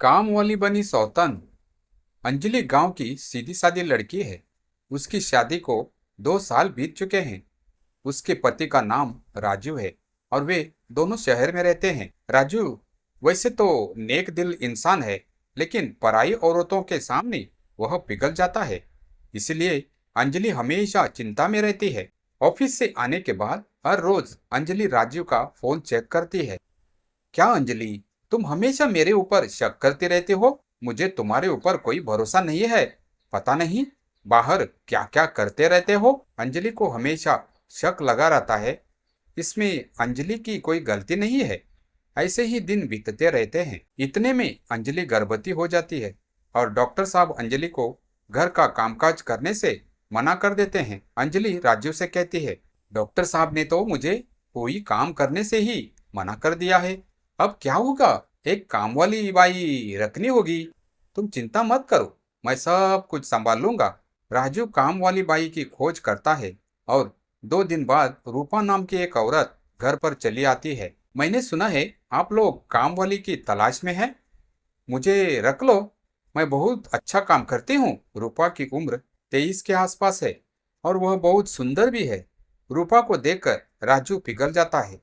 काम वाली बनी सौतन। अंजलि गांव की सीधी सादी लड़की है। उसकी शादी को 2 साल बीत चुके हैं। उसके पति का नाम राजू है और वे दोनों शहर में रहते हैं। राजू वैसे तो नेक दिल इंसान है, लेकिन पराई औरतों के सामने वह पिघल जाता है। इसलिए अंजलि हमेशा चिंता में रहती है। ऑफिस से आने के बाद हर रोज अंजलि राजू का फोन चेक करती है। क्या अंजलि, तुम हमेशा मेरे ऊपर शक करते रहते हो? मुझे तुम्हारे ऊपर कोई भरोसा नहीं है। पता नहीं बाहर क्या क्या करते रहते हो। अंजलि को हमेशा शक लगा रहता है। इसमें अंजलि की कोई गलती नहीं है। ऐसे ही दिन बीतते रहते हैं। इतने में अंजलि गर्भवती हो जाती है और डॉक्टर साहब अंजलि को घर का कामकाज करने से मना कर देते हैं। अंजलि राजू से कहती है, डॉक्टर साहब ने तो मुझे कोई काम करने से ही मना कर दिया है। अब क्या होगा? एक काम वाली बाई रखनी होगी। तुम चिंता मत करो, मैं सब कुछ संभाल लूंगा। राजू काम वाली बाई की खोज करता है और 2 दिन बाद रूपा नाम की एक औरत घर पर चली आती है। मैंने सुना है आप लोग काम वाली की तलाश में हैं। मुझे रख लो, मैं बहुत अच्छा काम करती हूँ। रूपा की उम्र 23 के आसपास है और वह बहुत सुंदर भी है। रूपा को देखकर राजू पिघल जाता है।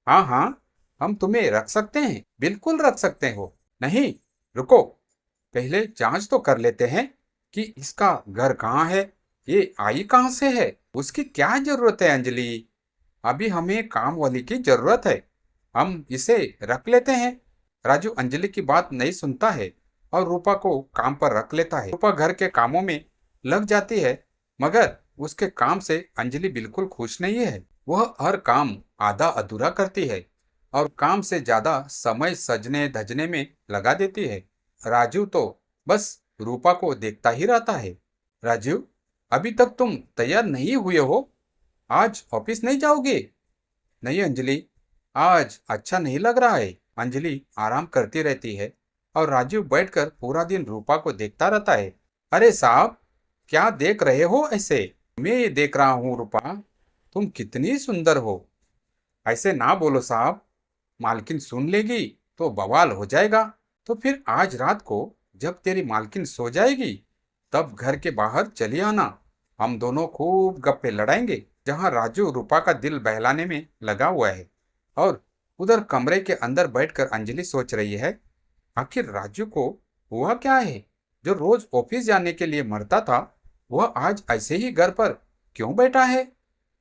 हाँ हाँ, हम तुम्हें रख सकते हैं, बिल्कुल रख सकते हो। नहीं, रुको, पहले जांच तो कर लेते हैं कि इसका घर कहाँ है, ये आई कहाँ से है, उसकी क्या जरूरत है। अंजलि, अभी हमें काम वाली की जरूरत है, हम इसे रख लेते हैं। राजू अंजलि की बात नहीं सुनता है और रूपा को काम पर रख लेता है। रूपा घर के कामों में लग जाती है, मगर उसके काम से अंजलि बिल्कुल खुश नहीं है। वह हर काम आधा अधूरा करती है और काम से ज्यादा समय सजने धजने में लगा देती है। राजू तो बस रूपा को देखता ही रहता है। राजू, अभी तक तुम तैयार नहीं हुए हो? आज ऑफिस नहीं जाओगे? नहीं अंजलि, आज अच्छा नहीं लग रहा है। अंजलि आराम करती रहती है और राजू बैठकर पूरा दिन रूपा को देखता रहता है। अरे साहब, क्या देख रहे हो ऐसे? मैं ये देख रहा हूँ रूपा, तुम कितनी सुंदर हो। ऐसे ना बोलो साहब, मालकिन सुन लेगी तो बवाल हो जाएगा। तो फिर आज रात को जब तेरी मालकिन सो जाएगी तब घर के बाहर चली आना। हम दोनों खूब गप्पे लड़ाएंगे। जहां राजू रूपा का दिल बहलाने में लगा हुआ है और उधर कमरे के अंदर बैठकर अंजलि सोच रही है, आखिर राजू को हुआ क्या है? जो रोज ऑफिस जाने के लिए मरता था, वह आज ऐसे ही घर पर क्यों बैठा है?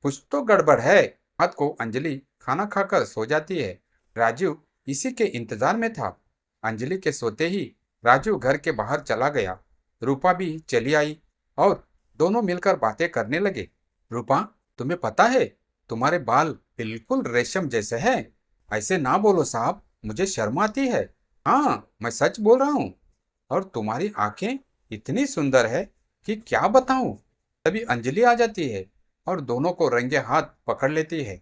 कुछ तो गड़बड़ है। रात को अंजलि खाना खाकर सो जाती है। राजू इसी के इंतजार में था। अंजलि के सोते ही राजू घर के बाहर चला गया। रूपा भी चली आई और दोनों मिलकर बातें करने लगे। रूपा, तुम्हें पता है तुम्हारे बाल बिल्कुल रेशम जैसे हैं। ऐसे ना बोलो साहब, मुझे शर्म आती है। हाँ, मैं सच बोल रहा हूँ। और तुम्हारी आंखें इतनी सुंदर है कि क्या बताऊं। तभी अंजलि आ जाती है और दोनों को रंगे हाथ पकड़ लेती है।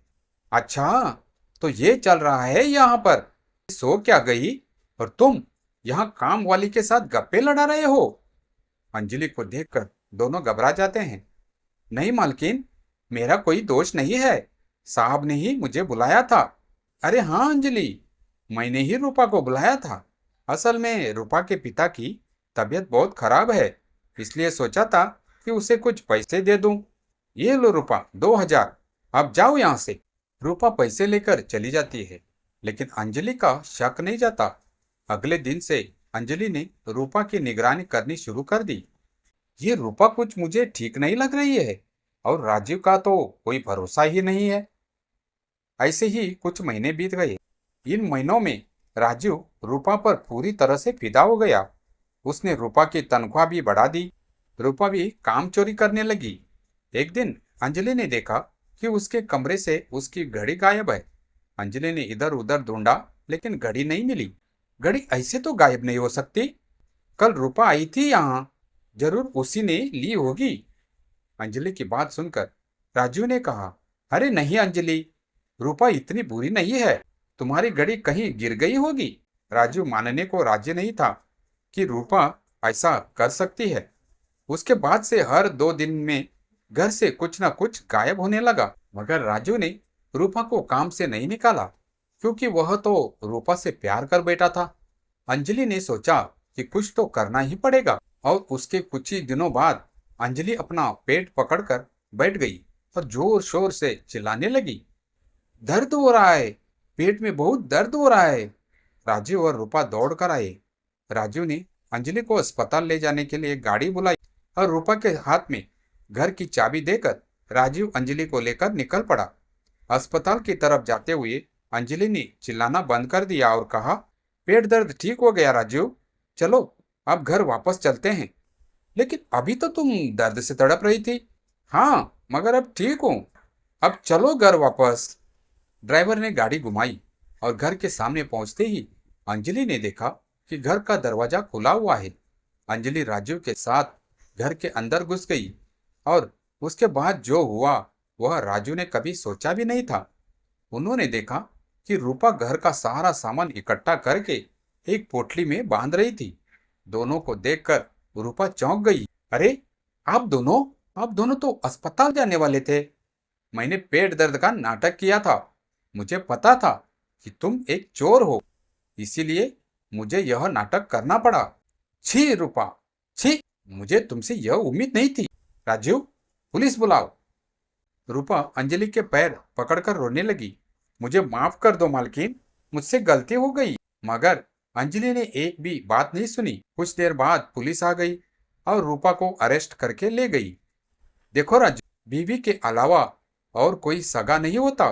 अच्छा, तो ये चल रहा है यहाँ पर? सो क्या गई और तुम यहाँ काम वाली के साथ गप्पे लड़ा रहे हो? अंजलि को देखकर दोनों घबरा जाते हैं। नहीं मालकिन, मेरा कोई दोष नहीं है, साहब ने ही मुझे बुलाया था। अरे हाँ अंजलि, मैंने ही रूपा को बुलाया था। असल में रूपा के पिता की तबीयत बहुत खराब है, इसलिए सोचा था कि उसे कुछ पैसे दे दूं। ये लो रूपा, 2000। अब जाओ यहाँ से। रूपा पैसे लेकर चली जाती है, लेकिन अंजलि का शक नहीं जाता। अगले दिन से अंजलि ने रूपा की निगरानी करनी शुरू कर दी। ये रूपा कुछ मुझे ठीक नहीं लग रही है और राजीव का तो कोई भरोसा ही नहीं है। ऐसे ही कुछ महीने बीत गए। इन महीनों में राजू रूपा पर पूरी तरह से फिदा हो गया। उसने रूपा की तनख्वाह भी बढ़ा दी। रूपा भी काम चोरी करने लगी। एक दिन अंजलि ने देखा कि उसके कमरे से उसकी घड़ी गायब है। अंजलि ने इधर उधर ढूंढा, लेकिन घड़ी नहीं मिली। घड़ी ऐसे तो गायब नहीं हो सकती। कल रूपा आई थी यहाँ, जरूर उसी ने ली होगी। अंजलि की बात सुनकर राजू ने कहा, अरे नहीं अंजलि, रूपा इतनी बुरी नहीं है, तुम्हारी घड़ी कहीं गिर गई होगी। राजू मानने को राजी नहीं था कि रूपा ऐसा कर सकती है। उसके बाद से हर 2 दिन में घर से कुछ ना कुछ गायब होने लगा। मगर राजू ने रूपा को काम से नहीं निकाला, क्योंकि वह तो रूपा से प्यार कर बैठा था अंजलि ने सोचा कि कुछ तो करना ही पड़ेगा और उसके कुछ ही दिनों बाद अंजलि अपना पेट पकड़कर बैठ गई और जोर शोर से चिल्लाने लगी, दर्द हो रहा है, पेट में बहुत दर्द हो रहा है। राजीव और रूपा दौड़ कर आए। राजीव ने अंजलि को अस्पताल ले जाने के लिए गाड़ी बुलाई और रूपा के हाथ में घर की चाबी देकर राजीव अंजलि को लेकर निकल पड़ा। अस्पताल की तरफ जाते हुए अंजलि ने चिल्लाना बंद कर दिया और कहा, पेट दर्द ठीक हो गया राजीव, चलो अब घर वापस चलते हैं। लेकिन अभी तो तुम दर्द से तड़प रही थी। हाँ, मगर अब ठीक हूं, अब चलो घर वापस। ड्राइवर ने गाड़ी घुमाई और घर के सामने पहुंचते ही अंजलि ने देखा कि घर का दरवाजा खुला हुआ है। अंजलि राजीव के साथ घर के अंदर घुस गई और उसके बाद जो हुआ वह राजू ने कभी सोचा भी नहीं था। उन्होंने देखा कि रूपा घर का सारा सामान इकट्ठा करके एक पोटली में बांध रही थी। दोनों को देखकर रूपा चौंक गई। अरे, आप दोनों तो अस्पताल जाने वाले थे। मैंने पेट दर्द का नाटक किया था। मुझे पता था कि तुम एक चोर हो, इसीलिए मुझे यह नाटक करना पड़ा। छी रूपा, छी, मुझे तुमसे यह उम्मीद नहीं थी। राजीव, पुलिस बुलाओ। रूपा अंजलि के पैर पकड़कर रोने लगी। मुझे माफ कर दो मालकिन, मुझसे गलती हो गई। मगर अंजलि ने एक भी बात नहीं सुनी। कुछ देर बाद पुलिस आ गई और रूपा को अरेस्ट करके ले गई। देखो राजू, बीवी के अलावा और कोई सगा नहीं होता।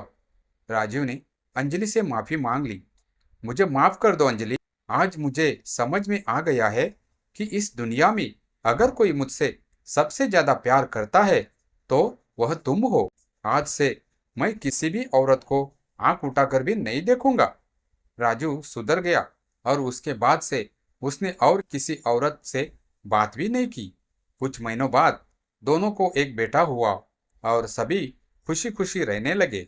राजीव ने अंजलि से माफी मांग ली। मुझे माफ कर दो अंजलि, आज मुझे समझ में आ गया है कि इस दुनिया में अगर कोई मुझसे सबसे ज्यादा प्यार करता है तो वह तुम हो। आज से मैं किसी भी औरत को आंख उठाकर भी नहीं देखूंगा। राजू सुधर गया और उसके बाद से उसने और किसी औरत से बात भी नहीं की। कुछ महीनों बाद दोनों को एक बेटा हुआ और सभी खुशी खुशी रहने लगे।